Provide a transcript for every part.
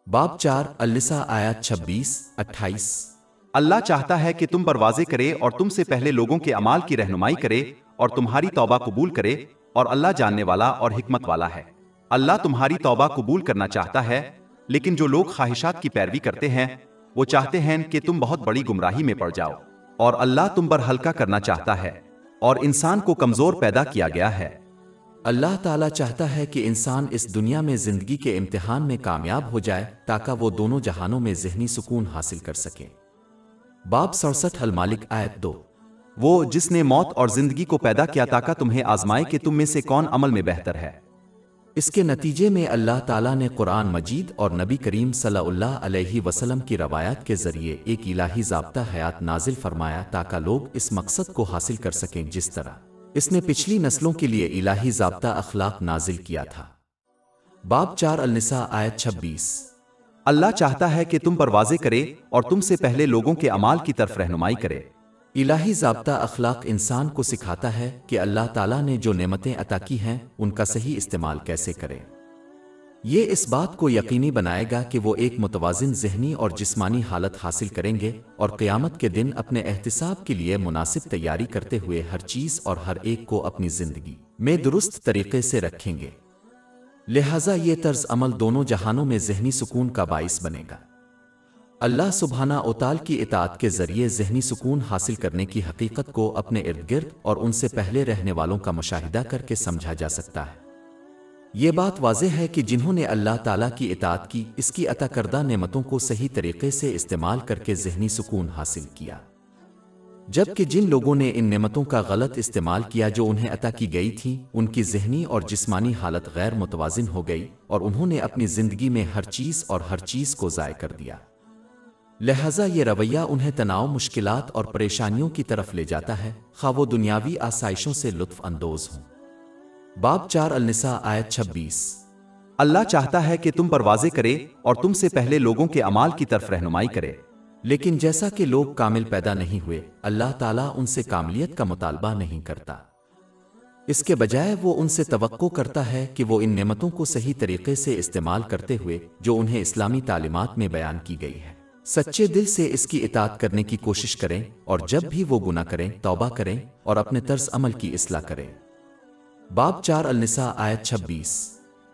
باب 4 النساء آیات 26-28۔ اللہ چاہتا ہے کہ تم پر واضح کرے اور تم سے پہلے لوگوں کے اعمال کی رہنمائی کرے اور تمہاری توبہ قبول کرے، اور اللہ جاننے والا اور حکمت والا ہے۔ اللہ تمہاری توبہ قبول کرنا چاہتا ہے، لیکن جو لوگ خواہشات کی پیروی کرتے ہیں وہ چاہتے ہیں کہ تم بہت بڑی گمراہی میں پڑ جاؤ، اور اللہ تم پر ہلکا کرنا چاہتا ہے، اور انسان کو کمزور پیدا کیا گیا ہے۔ اللہ تعالیٰ چاہتا ہے کہ انسان اس دنیا میں زندگی کے امتحان میں کامیاب ہو جائے تاکہ وہ دونوں جہانوں میں ذہنی سکون حاصل کر سکے۔ باب 67 المالک آیت 2۔ وہ جس نے موت اور زندگی کو پیدا کیا تاکہ تمہیں آزمائے کہ تم میں سے کون عمل میں بہتر ہے۔ اس کے نتیجے میں اللہ تعالیٰ نے قرآن مجید اور نبی کریم صلی اللہ علیہ وسلم کی روایات کے ذریعے ایک الہی ضابطہ حیات نازل فرمایا تاکہ لوگ اس مقصد کو حاصل کر سکیں جس طرح اس نے پچھلی نسلوں کے لیے الہی ضابطہ اخلاق نازل کیا تھا۔ باب 4 النساء آیت 26۔ اللہ چاہتا ہے کہ تم پر واضح کرے اور تم سے پہلے لوگوں کے اعمال کی طرف رہنمائی کرے۔ الہی ضابطہ اخلاق انسان کو سکھاتا ہے کہ اللہ تعالیٰ نے جو نعمتیں عطا کی ہیں ان کا صحیح استعمال کیسے کرے۔ یہ اس بات کو یقینی بنائے گا کہ وہ ایک متوازن ذہنی اور جسمانی حالت حاصل کریں گے اور قیامت کے دن اپنے احتساب کے لیے مناسب تیاری کرتے ہوئے ہر چیز اور ہر ایک کو اپنی زندگی میں درست طریقے سے رکھیں گے۔ لہٰذا یہ طرز عمل دونوں جہانوں میں ذہنی سکون کا باعث بنے گا۔ اللہ سبحانہ و تعالیٰ کی اطاعت کے ذریعے ذہنی سکون حاصل کرنے کی حقیقت کو اپنے ارد گرد اور ان سے پہلے رہنے والوں کا مشاہدہ کر کے سمجھا جا سکتا ہے۔ یہ بات واضح ہے کہ جنہوں نے اللہ تعالیٰ کی اطاعت کی، اس کی عطا کردہ نعمتوں کو صحیح طریقے سے استعمال کر کے ذہنی سکون حاصل کیا، جبکہ جن لوگوں نے ان نعمتوں کا غلط استعمال کیا جو انہیں عطا کی گئی تھیں، ان کی ذہنی اور جسمانی حالت غیر متوازن ہو گئی اور انہوں نے اپنی زندگی میں ہر چیز کو ضائع کر دیا۔ لہٰذا یہ رویہ انہیں تناؤ، مشکلات اور پریشانیوں کی طرف لے جاتا ہے، خواہ وہ دنیاوی آسائشوں سے لطف اندوز ہوں۔ باب 4 النساء آیت 26۔ اللہ چاہتا ہے کہ تم پر واضح کرے اور تم سے پہلے لوگوں کے اعمال کی طرف رہنمائی کرے۔ لیکن جیسا کہ لوگ کامل پیدا نہیں ہوئے، اللہ تعالیٰ ان سے کاملیت کا مطالبہ نہیں کرتا۔ اس کے بجائے وہ ان سے توقع کرتا ہے کہ وہ ان نعمتوں کو صحیح طریقے سے استعمال کرتے ہوئے جو انہیں اسلامی تعلیمات میں بیان کی گئی ہے، سچے دل سے اس کی اطاعت کرنے کی کوشش کریں، اور جب بھی وہ گناہ کریں توبہ کریں اور اپنے طرز عمل کی اصلاح کریں۔ باب 4 النساء آیت 26۔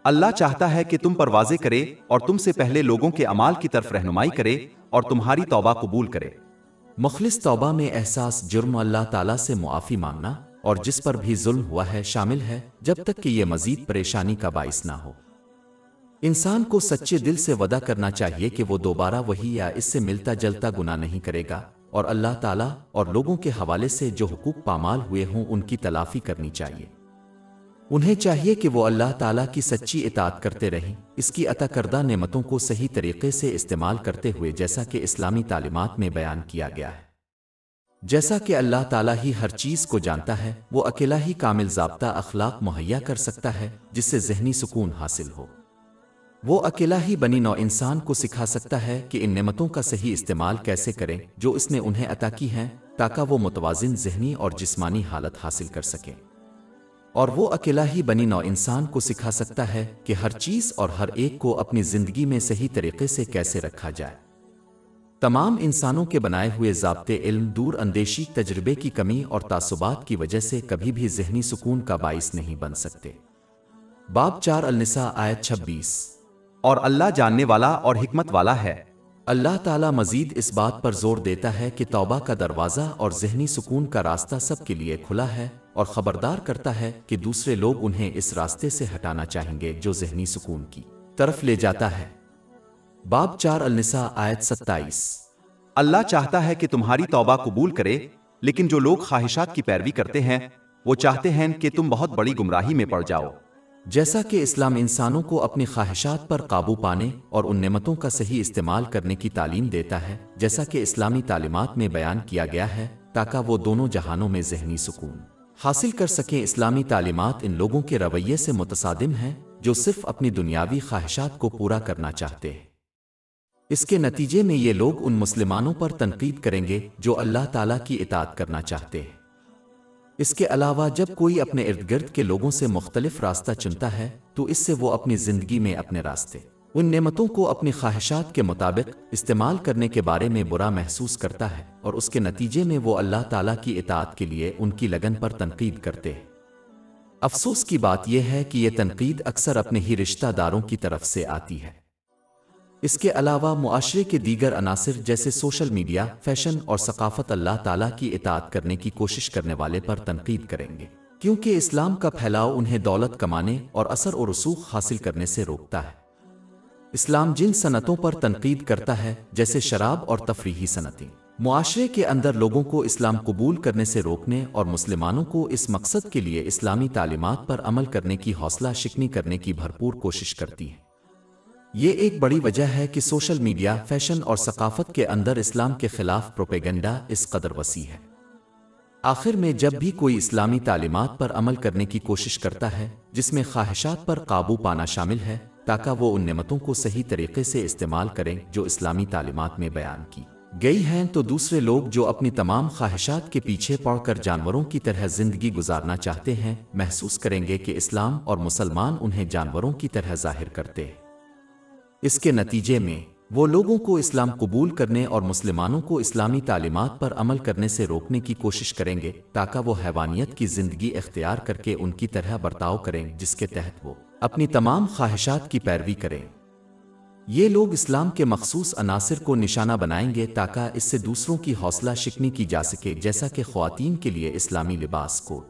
اللہ چاہتا ہے کہ تم پر واضح کرے اور تم سے پہلے لوگوں کے اعمال کی طرف رہنمائی کرے اور تمہاری توبہ قبول کرے۔ مخلص توبہ میں احساس جرم، اللہ تعالیٰ سے معافی مانگنا اور جس پر بھی ظلم ہوا ہے شامل ہے، جب تک کہ یہ مزید پریشانی کا باعث نہ ہو۔ انسان کو سچے دل سے وعدہ کرنا چاہیے کہ وہ دوبارہ وہی یا اس سے ملتا جلتا گناہ نہیں کرے گا، اور اللہ تعالیٰ اور لوگوں کے حوالے سے جو حقوق پامال ہوئے ہوں ان کی تلافی کرنی چاہیے۔ انہیں چاہیے کہ وہ اللہ تعالیٰ کی سچی اطاعت کرتے رہیں، اس کی عطا کردہ نعمتوں کو صحیح طریقے سے استعمال کرتے ہوئے جیسا کہ اسلامی تعلیمات میں بیان کیا گیا ہے۔ جیسا کہ اللہ تعالیٰ ہی ہر چیز کو جانتا ہے، وہ اکیلا ہی کامل ضابطہ اخلاق مہیا کر سکتا ہے جس سے ذہنی سکون حاصل ہو۔ وہ اکیلا ہی بنی نوع انسان کو سکھا سکتا ہے کہ ان نعمتوں کا صحیح استعمال کیسے کریں جو اس نے انہیں عطا کی ہیں تاکہ وہ متوازن ذہنی اور جسمانی حالت حاصل کر سکیں، اور وہ اکیلا ہی بنی نوع انسان کو سکھا سکتا ہے کہ ہر چیز اور ہر ایک کو اپنی زندگی میں صحیح طریقے سے کیسے رکھا جائے۔ تمام انسانوں کے بنائے ہوئے ضابطے علم، دور اندیشی، تجربے کی کمی اور تعصبات کی وجہ سے کبھی بھی ذہنی سکون کا باعث نہیں بن سکتے۔ باب 4 النساء آیت 26۔ اور اللہ جاننے والا اور حکمت والا ہے۔ اللہ تعالیٰ مزید اس بات پر زور دیتا ہے کہ توبہ کا دروازہ اور ذہنی سکون کا راستہ سب کے لیے کھلا ہے، اور خبردار کرتا ہے کہ دوسرے لوگ انہیں اس راستے سے ہٹانا چاہیں گے جو ذہنی سکون کی طرف لے جاتا ہے۔ باب 4 النساء آیت 27۔ اللہ چاہتا ہے کہ تمہاری توبہ قبول کرے، لیکن جو لوگ خواہشات کی پیروی کرتے ہیں وہ چاہتے ہیں کہ تم بہت بڑی گمراہی میں پڑ جاؤ۔ جیسا کہ اسلام انسانوں کو اپنی خواہشات پر قابو پانے اور ان نعمتوں کا صحیح استعمال کرنے کی تعلیم دیتا ہے جیسا کہ اسلامی تعلیمات میں بیان کیا گیا ہے تاکہ وہ دونوں جہانوں میں ذہنی سکون حاصل کر سکیں، اسلامی تعلیمات ان لوگوں کے رویے سے متصادم ہیں جو صرف اپنی دنیاوی خواہشات کو پورا کرنا چاہتے ہیں۔ اس کے نتیجے میں یہ لوگ ان مسلمانوں پر تنقید کریں گے جو اللہ تعالیٰ کی اطاعت کرنا چاہتے ہیں۔ اس کے علاوہ جب کوئی اپنے ارد گرد کے لوگوں سے مختلف راستہ چنتا ہے تو اس سے وہ اپنی زندگی میں اپنے راستے ان نعمتوں کو اپنی خواہشات کے مطابق استعمال کرنے کے بارے میں برا محسوس کرتا ہے، اور اس کے نتیجے میں وہ اللہ تعالیٰ کی اطاعت کے لیے ان کی لگن پر تنقید کرتے ہیں۔ افسوس کی بات یہ ہے کہ یہ تنقید اکثر اپنے ہی رشتہ داروں کی طرف سے آتی ہے۔ اس کے علاوہ معاشرے کے دیگر عناصر جیسے سوشل میڈیا، فیشن اور ثقافت اللہ تعالیٰ کی اطاعت کرنے کی کوشش کرنے والے پر تنقید کریں گے، کیونکہ اسلام کا پھیلاؤ انہیں دولت کمانے اور اثر و رسوخ حاصل کرنے سے روکتا ہے۔ اسلام جن صنعتوں پر تنقید کرتا ہے جیسے شراب اور تفریحی صنعتیں، معاشرے کے اندر لوگوں کو اسلام قبول کرنے سے روکنے اور مسلمانوں کو اس مقصد کے لیے اسلامی تعلیمات پر عمل کرنے کی حوصلہ شکنی کرنے کی بھرپور کوشش کرتی ہیں۔ یہ ایک بڑی وجہ ہے کہ سوشل میڈیا، فیشن اور ثقافت کے اندر اسلام کے خلاف پروپیگنڈا اس قدر وسیع ہے۔ آخر میں جب بھی کوئی اسلامی تعلیمات پر عمل کرنے کی کوشش کرتا ہے جس میں خواہشات پر قابو پانا شامل ہے، تاکہ وہ ان نعمتوں کو صحیح طریقے سے استعمال کریں جو اسلامی تعلیمات میں بیان کی گئی ہیں، تو دوسرے لوگ جو اپنی تمام خواہشات کے پیچھے پڑ کر جانوروں کی طرح زندگی گزارنا چاہتے ہیں، محسوس کریں گے کہ اسلام اور مسلمان انہیں جانوروں کی طرح ظاہر کرتے ہیں۔ اس کے نتیجے میں وہ لوگوں کو اسلام قبول کرنے اور مسلمانوں کو اسلامی تعلیمات پر عمل کرنے سے روکنے کی کوشش کریں گے، تاکہ وہ حیوانیت کی زندگی اختیار کر کے ان کی طرح برتاؤ کریں جس کے تحت وہ اپنی تمام خواہشات کی پیروی کریں۔ یہ لوگ اسلام کے مخصوص عناصر کو نشانہ بنائیں گے تاکہ اس سے دوسروں کی حوصلہ شکنی کی جا سکے، جیسا کہ خواتین کے لیے اسلامی لباس کو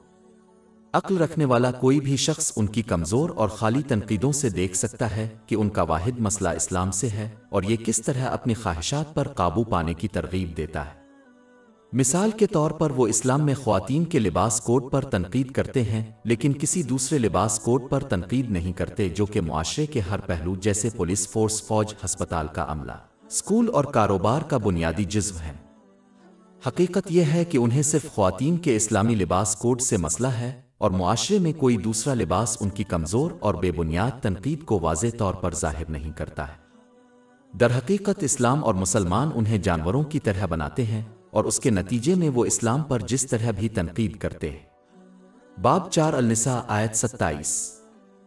عقل رکھنے والا کوئی بھی شخص ان کی کمزور اور خالی تنقیدوں سے دیکھ سکتا ہے کہ ان کا واحد مسئلہ اسلام سے ہے اور یہ کس طرح اپنی خواہشات پر قابو پانے کی ترغیب دیتا ہے۔ مثال کے طور پر وہ اسلام میں خواتین کے لباس کوڈ پر تنقید کرتے ہیں، لیکن کسی دوسرے لباس کوڈ پر تنقید نہیں کرتے جو کہ معاشرے کے ہر پہلو جیسے پولیس فورس، فوج، ہسپتال کا عملہ، اسکول اور کاروبار کا بنیادی جزو ہے۔ حقیقت یہ ہے کہ انہیں صرف خواتین کے اسلامی لباس کوڈ سے مسئلہ ہے، اور معاشرے میں کوئی دوسرا لباس ان کی کمزور اور بے بنیاد تنقید کو واضح طور پر ظاہر نہیں کرتا ہے۔ در حقیقت اسلام اور مسلمان انہیں جانوروں کی طرح بناتے ہیں، اور اس کے نتیجے میں وہ اسلام پر جس طرح بھی تنقید کرتے ہیں۔ باب 4 النساء آیت 27۔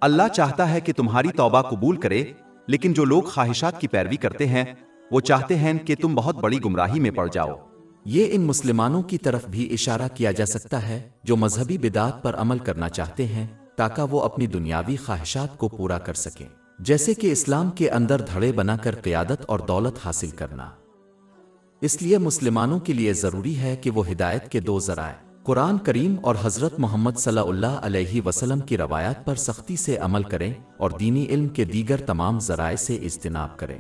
اللہ چاہتا ہے کہ تمہاری توبہ قبول کرے، لیکن جو لوگ خواہشات کی پیروی کرتے ہیں وہ چاہتے ہیں کہ تم بہت بڑی گمراہی میں پڑ جاؤ۔ یہ ان مسلمانوں کی طرف بھی اشارہ کیا جا سکتا ہے جو مذہبی بدعات پر عمل کرنا چاہتے ہیں تاکہ وہ اپنی دنیاوی خواہشات کو پورا کر سکیں، جیسے کہ اسلام کے اندر دھڑے بنا کر قیادت اور دولت حاصل کرنا۔ اس لیے مسلمانوں کے لیے ضروری ہے کہ وہ ہدایت کے دو ذرائع قرآن کریم اور حضرت محمد صلی اللہ علیہ وسلم کی روایات پر سختی سے عمل کریں اور دینی علم کے دیگر تمام ذرائع سے اجتناب کریں۔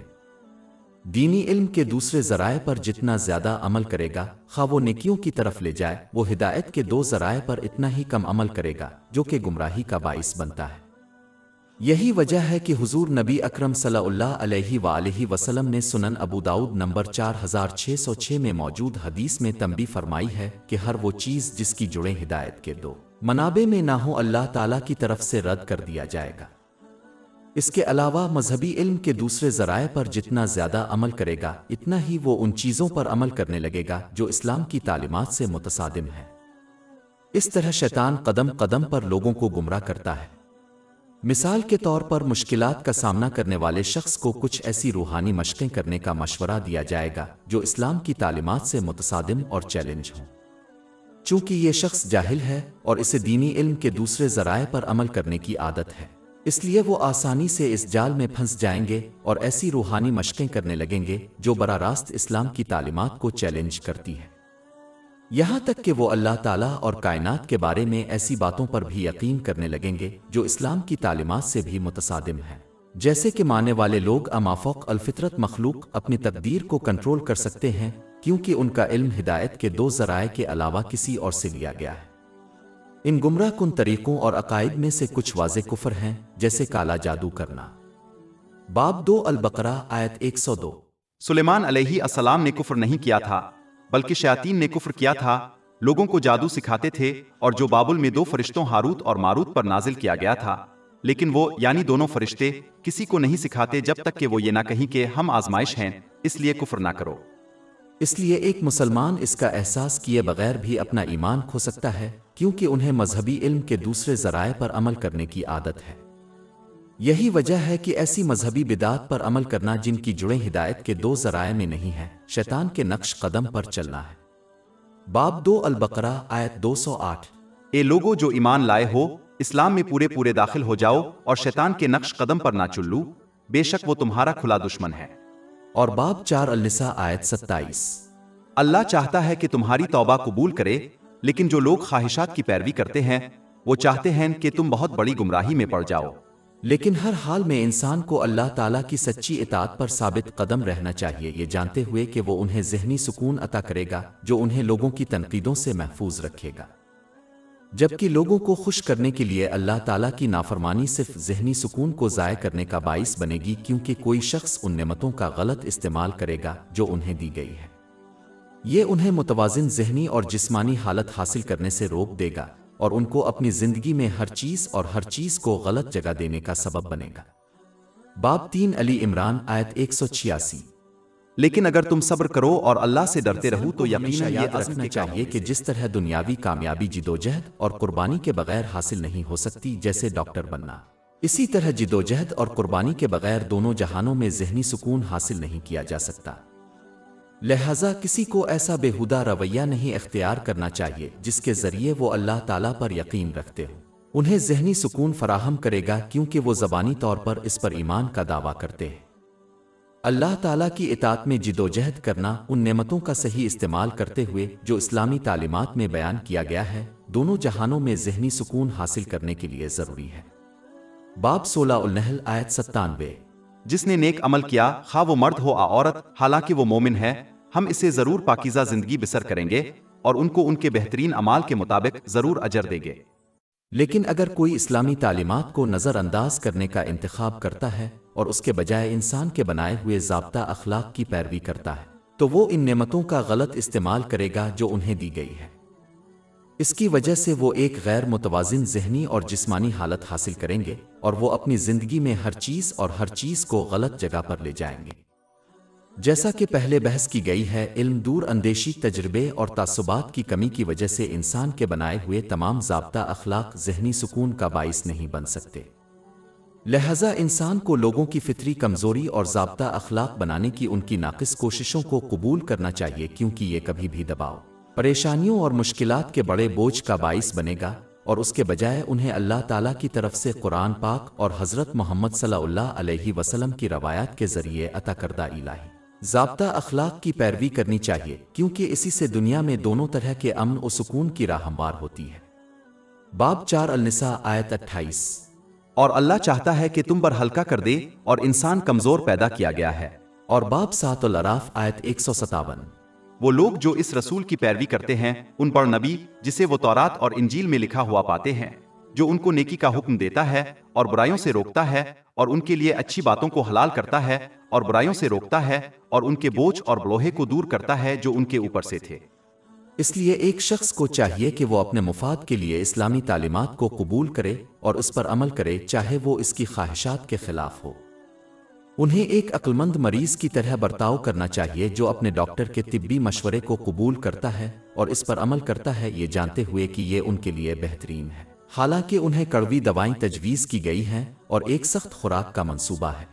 دینی علم کے دوسرے ذرائع پر جتنا زیادہ عمل کرے گا، خواہ وہ نیکیوں کی طرف لے جائے، وہ ہدایت کے دو ذرائع پر اتنا ہی کم عمل کرے گا جو کہ گمراہی کا باعث بنتا ہے۔ یہی وجہ ہے کہ حضور نبی اکرم صلی اللہ علیہ وآلہ وسلم نے سنن ابو داؤد نمبر 4606 میں موجود حدیث میں تنبیہ فرمائی ہے کہ ہر وہ چیز جس کی جڑیں ہدایت کے دو منابع میں نہ ہو، اللہ تعالیٰ کی طرف سے رد کر دیا جائے گا۔ اس کے علاوہ مذہبی علم کے دوسرے ذرائع پر جتنا زیادہ عمل کرے گا، اتنا ہی وہ ان چیزوں پر عمل کرنے لگے گا جو اسلام کی تعلیمات سے متصادم ہے۔ اس طرح شیطان قدم قدم پر لوگوں کو گمراہ کرتا ہے۔ مثال کے طور پر مشکلات کا سامنا کرنے والے شخص کو کچھ ایسی روحانی مشقیں کرنے کا مشورہ دیا جائے گا جو اسلام کی تعلیمات سے متصادم اور چیلنج ہوں۔ چونکہ یہ شخص جاہل ہے اور اسے دینی علم کے دوسرے ذرائع پر عمل کرنے کی عادت ہے، اس لیے وہ آسانی سے اس جال میں پھنس جائیں گے اور ایسی روحانی مشقیں کرنے لگیں گے جو براہ راست اسلام کی تعلیمات کو چیلنج کرتی ہے۔ یہاں تک کہ وہ اللہ تعالیٰ اور کائنات کے بارے میں ایسی باتوں پر بھی یقین کرنے لگیں گے جو اسلام کی تعلیمات سے بھی متصادم ہیں، جیسے کہ ماننے والے لوگ مافوق الفطرت مخلوق اپنی تقدیر کو کنٹرول کر سکتے ہیں کیونکہ ان کا علم ہدایت کے دو ذرائع کے علاوہ کسی اور سے لیا گیا ہے۔ ان گمراہ کن طریقوں اور عقائد میں سے کچھ واضح کفر ہیں، جیسے کالا جادو کرنا۔ باب 2 البقرہ آیت 102۔ سلیمان علیہ السلام نے کفر نہیں کیا تھا بلکہ شیاطین نے کفر کیا تھا، لوگوں کو جادو سکھاتے تھے، اور جو بابل میں 2 فرشتوں ہاروت اور ماروت پر نازل کیا گیا تھا، لیکن وہ یعنی دونوں فرشتے کسی کو نہیں سکھاتے جب تک کہ وہ یہ نہ کہیں کہ ہم آزمائش ہیں، اس لیے کفر نہ کرو۔ اس لیے ایک مسلمان اس کا احساس کیے بغیر بھی اپنا ایمان کھو سکتا ہے کیونکہ انہیں مذہبی علم کے دوسرے ذرائع پر عمل کرنے کی عادت ہے۔ یہی وجہ ہے کہ ایسی مذہبی بدعات پر عمل کرنا جن کی جڑیں ہدایت کے دو ذرائع میں نہیں ہیں، شیطان کے نقش قدم پر چلنا ہے۔ باب 2 البقرہ آیت 208۔ اے لوگو جو ایمان لائے ہو، اسلام میں پورے داخل ہو جاؤ اور شیطان کے نقش قدم پر نہ چلو، بے شک وہ تمہارا کھلا دشمن ہے۔ اور باب 4 النساء آیت 27۔ اللہ چاہتا ہے کہ تمہاری توبہ قبول کرے، لیکن جو لوگ خواہشات کی پیروی کرتے ہیں وہ چاہتے ہیں کہ تم بہت بڑی گمراہی میں پڑ جاؤ۔ لیکن ہر حال میں انسان کو اللہ تعالیٰ کی سچی اطاعت پر ثابت قدم رہنا چاہیے، یہ جانتے ہوئے کہ وہ انہیں ذہنی سکون عطا کرے گا جو انہیں لوگوں کی تنقیدوں سے محفوظ رکھے گا، جبکہ لوگوں کو خوش کرنے کے لیے اللہ تعالیٰ کی نافرمانی صرف ذہنی سکون کو ضائع کرنے کا باعث بنے گی، کیونکہ کوئی شخص ان نعمتوں کا غلط استعمال کرے گا جو انہیں دی گئی ہے۔ یہ انہیں متوازن ذہنی اور جسمانی حالت حاصل کرنے سے روک دے گا اور ان کو اپنی زندگی میں ہر چیز کو غلط جگہ دینے کا سبب بنے گا۔ باب 3 علی عمران آیت 186۔ لیکن اگر تم صبر کرو اور اللہ سے ڈرتے رہو تو یقیناً یاد یہ رکھنا چاہیے کہ جس طرح دنیاوی کامیابی جدوجہد اور قربانی کے بغیر حاصل نہیں ہو سکتی، جیسے ڈاکٹر بننا، اسی طرح جدوجہد اور قربانی کے بغیر دونوں جہانوں میں ذہنی سکون حاصل نہیں کیا جا سکتا۔ لہذا کسی کو ایسا بےہودہ رویہ نہیں اختیار کرنا چاہیے جس کے ذریعے وہ اللہ تعالیٰ پر یقین رکھتے ہو انہیں ذہنی سکون فراہم کرے گا، کیونکہ وہ زبانی طور پر اس پر ایمان کا دعویٰ کرتے ہیں۔ اللہ تعالیٰ کی اطاعت میں جدوجہد کرنا، ان نعمتوں کا صحیح استعمال کرتے ہوئے جو اسلامی تعلیمات میں بیان کیا گیا ہے، دونوں جہانوں میں ذہنی سکون حاصل کرنے کے لیے ضروری ہے۔ باب 16 النحل آیت 97۔ جس نے نیک عمل کیا، خواہ وہ مرد ہو یا عورت، حالانکہ وہ مومن ہے، ہم اسے ضرور پاکیزہ زندگی بسر کریں گے اور ان کو ان کے بہترین اعمال کے مطابق ضرور اجر دیں گے۔ لیکن اگر کوئی اسلامی تعلیمات کو نظر انداز کرنے کا انتخاب کرتا ہے اور اس کے بجائے انسان کے بنائے ہوئے ضابطہ اخلاق کی پیروی کرتا ہے، تو وہ ان نعمتوں کا غلط استعمال کرے گا جو انہیں دی گئی ہے۔ اس کی وجہ سے وہ ایک غیر متوازن ذہنی اور جسمانی حالت حاصل کریں گے اور وہ اپنی زندگی میں ہر چیز کو غلط جگہ پر لے جائیں گے۔ جیسا کہ پہلے بحث کی گئی ہے، علم، دور اندیشی، تجربے اور تعصبات کی کمی کی وجہ سے انسان کے بنائے ہوئے تمام ضابطہ اخلاق ذہنی سکون کا باعث نہیں بن سکتے۔ لہذا انسان کو لوگوں کی فطری کمزوری اور ضابطہ اخلاق بنانے کی ان کی ناقص کوششوں کو قبول کرنا چاہیے، کیونکہ یہ کبھی بھی دباؤ، پریشانیوں اور مشکلات کے بڑے بوجھ کا باعث بنے گا، اور اس کے بجائے انہیں اللہ تعالیٰ کی طرف سے قرآن پاک اور حضرت محمد صلی اللہ علیہ وسلم کی روایات کے ذریعے عطا کردہ الہی ضابطہ اخلاق کی پیروی کرنی چاہیے، کیونکہ اسی سے دنیا میں دونوں طرح کے امن و سکون کی راہ ہموار ہوتی ہے۔ باب 4 النساء آیت 28۔ اور اللہ چاہتا ہے کہ تم پر ہلکا کر دے اور انسان کمزور پیدا کیا گیا ہے۔ اور باب 7 الاعراف آیت 157۔ وہ لوگ جو اس رسول کی پیروی کرتے ہیں ان پر نبی جسے وہ تورات اور انجیل میں لکھا ہوا پاتے ہیں، جو ان کو نیکی کا حکم دیتا ہے اور برائیوں سے روکتا ہے، اور ان کے لیے اچھی باتوں کو حلال کرتا ہے اور برائیوں سے روکتا ہے، اور ان کے بوجھ اور بلوہے کو دور کرتا ہے جو ان کے اوپر سے تھے۔ اس لیے ایک شخص کو چاہیے کہ وہ اپنے مفاد کے لیے اسلامی تعلیمات کو قبول کرے اور اس پر عمل کرے، چاہے وہ اس کی خواہشات کے خلاف ہو۔ انہیں ایک عقلمند مریض کی طرح برتاؤ کرنا چاہیے جو اپنے ڈاکٹر کے طبی مشورے کو قبول کرتا ہے اور اس پر عمل کرتا ہے، یہ جانتے ہوئے کہ یہ ان کے لیے بہترین ہے، حالانکہ انہیں کڑوی دوائیں تجویز کی گئی ہیں اور ایک سخت خوراک کا منصوبہ ہے۔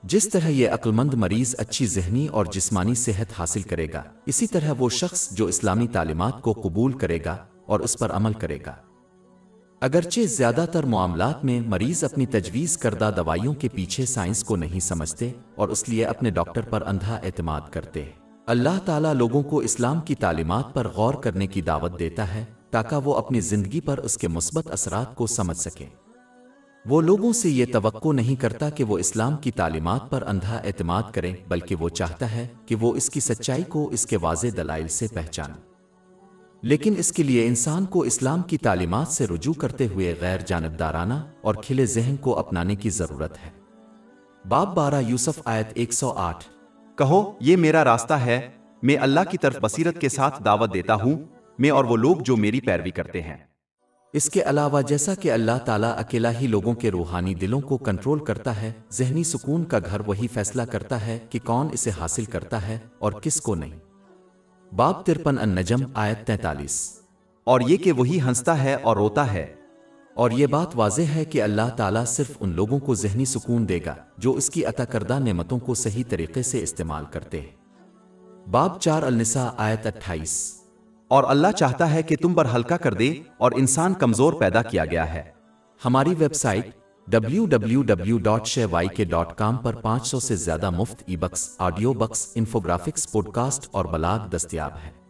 جس طرح یہ عقلمند مریض اچھی ذہنی اور جسمانی صحت حاصل کرے گا، اسی طرح وہ شخص جو اسلامی تعلیمات کو قبول کرے گا اور اس پر عمل کرے گا۔ اگرچہ زیادہ تر معاملات میں مریض اپنی تجویز کردہ دوائیوں کے پیچھے سائنس کو نہیں سمجھتے اور اس لیے اپنے ڈاکٹر پر اندھا اعتماد کرتے ہیں، اللہ تعالیٰ لوگوں کو اسلام کی تعلیمات پر غور کرنے کی دعوت دیتا ہے تاکہ وہ اپنی زندگی پر اس کے مثبت اثرات کو سمجھ سکیں۔ وہ لوگوں سے یہ توقع نہیں کرتا کہ وہ اسلام کی تعلیمات پر اندھا اعتماد کریں، بلکہ وہ چاہتا ہے کہ وہ اس کی سچائی کو اس کے واضح دلائل سے پہچانیں۔ لیکن اس کے لیے انسان کو اسلام کی تعلیمات سے رجوع کرتے ہوئے غیر جانبدارانہ اور کھلے ذہن کو اپنانے کی ضرورت ہے۔ باب 12 یوسف آیت 108۔ کہو یہ میرا راستہ ہے، میں اللہ کی طرف بصیرت کے ساتھ دعوت دیتا ہوں، میں اور وہ لوگ جو میری پیروی کرتے ہیں۔ اس کے علاوہ جیسا کہ اللہ تعالیٰ اکیلا ہی لوگوں کے روحانی دلوں کو کنٹرول کرتا ہے، ذہنی سکون کا گھر وہی فیصلہ کرتا ہے کہ کون اسے حاصل کرتا ہے اور کس کو نہیں۔ باب 53 النجم آیت 43۔ اور یہ کہ وہی ہنستا ہے اور روتا ہے، اور یہ بات واضح ہے کہ اللہ تعالیٰ صرف ان لوگوں کو ذہنی سکون دے گا جو اس کی عطا کردہ نعمتوں کو صحیح طریقے سے استعمال کرتے ہیں۔ باب 4 النساء آیت 28۔ اور اللہ چاہتا ہے کہ تم پر ہلکا کر دے اور انسان کمزور پیدا کیا گیا ہے۔ ہماری ویب سائٹ www.shayk.com پر 500 سے زیادہ مفت e books, audio books, انفوگرافکس، podcast اور بلاگ دستیاب ہے۔